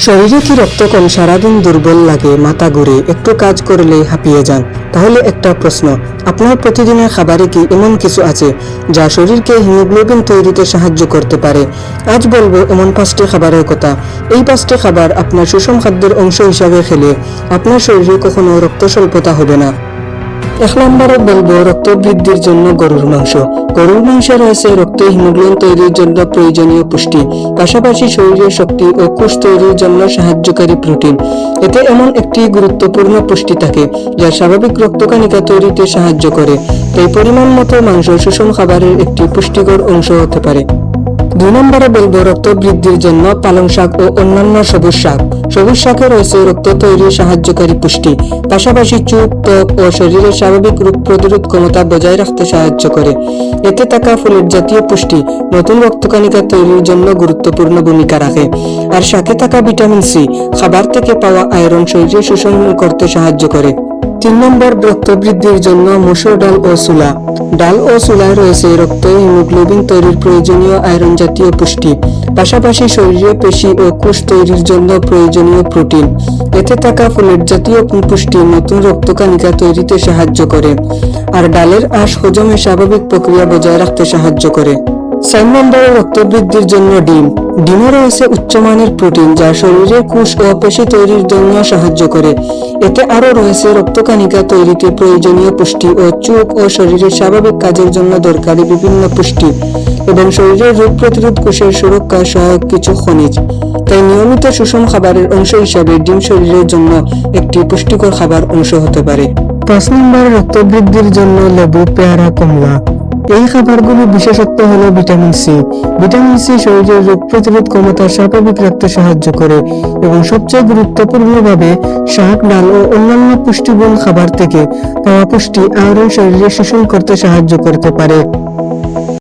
শরীরে কি রক্ত কম, সারাদিন দুর্বল লাগে, মাথা ঘুরে, একটু কাজ করলেই হাঁপিয়ে যান? তাহলে একটা প্রশ্ন, আপনার প্রতিদিনের খাবারে কি এমন কিছু আছে যা শরীরকে হিমোগ্লোবিন তৈরিতে সাহায্য করতে পারে? আজ বলবো এমন 5টি খাবারের কথা। এই 5টি খাবার আপনার সুষম খাদ্যের অংশ হিসাবে খেলে আপনার শরীরে কখনো রক্ত স্বল্পতা হবে না। 1 নম্বরে বলবো রক্ত বৃদ্ধির জন্য গরুর মাংস। গরুর মাংসে রয়েছে রক্তে হিমোগ্লোবিন তৈরির জন্য প্রয়োজনীয় পুষ্টি, পাশাপাশি শরীরের শক্তি ও কোষ তৈরির জন্য সাহায্যকারী প্রোটিন। এতে এমন একটি গুরুত্বপূর্ণ পুষ্টি থাকে যা স্বাভাবিক রক্তকণিকা তৈরিতে সাহায্য করে। তাই পরিমাণ মতো মাংস সুষম খাবারের একটি পুষ্টিকর অংশ হতে পারে। 2 নম্বরে বলবো রক্ত বৃদ্ধির জন্য পালং শাক ও অন্যান্য সবুজ শাক। সবুজ শাকে রয়েছে রক্ত তৈরির সাহায্যকারী পুষ্টি, পাশাপাশি চোখ, ত্বক ও শরীরের স্বাভাবিক রোগ প্রতিরোধ ক্ষমতা বজায় রাখতে সাহায্য করে। এতে থাকা ফলেট জাতীয় পুষ্টি নতুন রক্তকণিকা তৈরির জন্য গুরুত্বপূর্ণ ভূমিকা রাখে। আর শাকে থাকা ভিটামিন সি খাবার থেকে পাওয়া আয়রন শরীরে শোষণ করতে সাহায্য করে। 3 নম্বর রক্ত বৃদ্ধির জন্য মসুর ডাল ও ছোলা। ডাল ও ছোলায় রয়েছে রক্তে হিমোগ্লোবিন তৈরির প্রয়োজনীয় আয়রন জাতীয় পুষ্টি, পাশাপাশি শরীরে পেশি ও কোষ তৈরির জন্য প্রয়োজনীয় প্রোটিন। এতে থাকা ফলেট জাতীয় পুষ্টি নতুন রক্তকণিকা তৈরিতে সাহায্য করে। আর ডালের আঁশ হজমের স্বাভাবিক প্রক্রিয়া বজায় রাখতে সাহায্য করে। 4 নম্বরে রক্ত বৃদ্ধির জন্য ডিম। ডিমে রয়েছে উচ্চমানের প্রোটিন যা শরীরের কোষ ও পেশি তৈরির জন্য সাহায্য করে। এতে আরো রয়েছে রক্তকণিকা তৈরিতে প্রয়োজনীয় পুষ্টি ও চোখ ও শরীরের স্বাভাবিক কাজের জন্য দরকারি বিভিন্ন পুষ্টি এবং শরীরের রোগ প্রতিরোধ কোষের সুরক্ষায় সহায়ক কিছু খনিজ। তাই নিয়মিত সুষম খাবারের অংশ হিসাবে ডিম শরীরের জন্য একটি পুষ্টিকর খাবার অংশ হতে পারে। 5 নম্বরে রক্ত বৃদ্ধির জন্য লেবু, পেয়ারা, কমলা। এই খাবারগুলোর বিশেষত্ব হলো ভিটামিন সি। ভিটামিন সি শরীরের রোগ প্রতিরোধ ক্ষমতা স্বাভাবিক রাখতে সাহায্য করে এবং সবচেয়ে গুরুত্বপূর্ণভাবে শাক, ডাল ও অন্যান্য পুষ্টিগুণ খাবার থেকে পাওয়া পুষ্টি আয়রন শরীরে শোষণ করতে সাহায্য করতে পারে।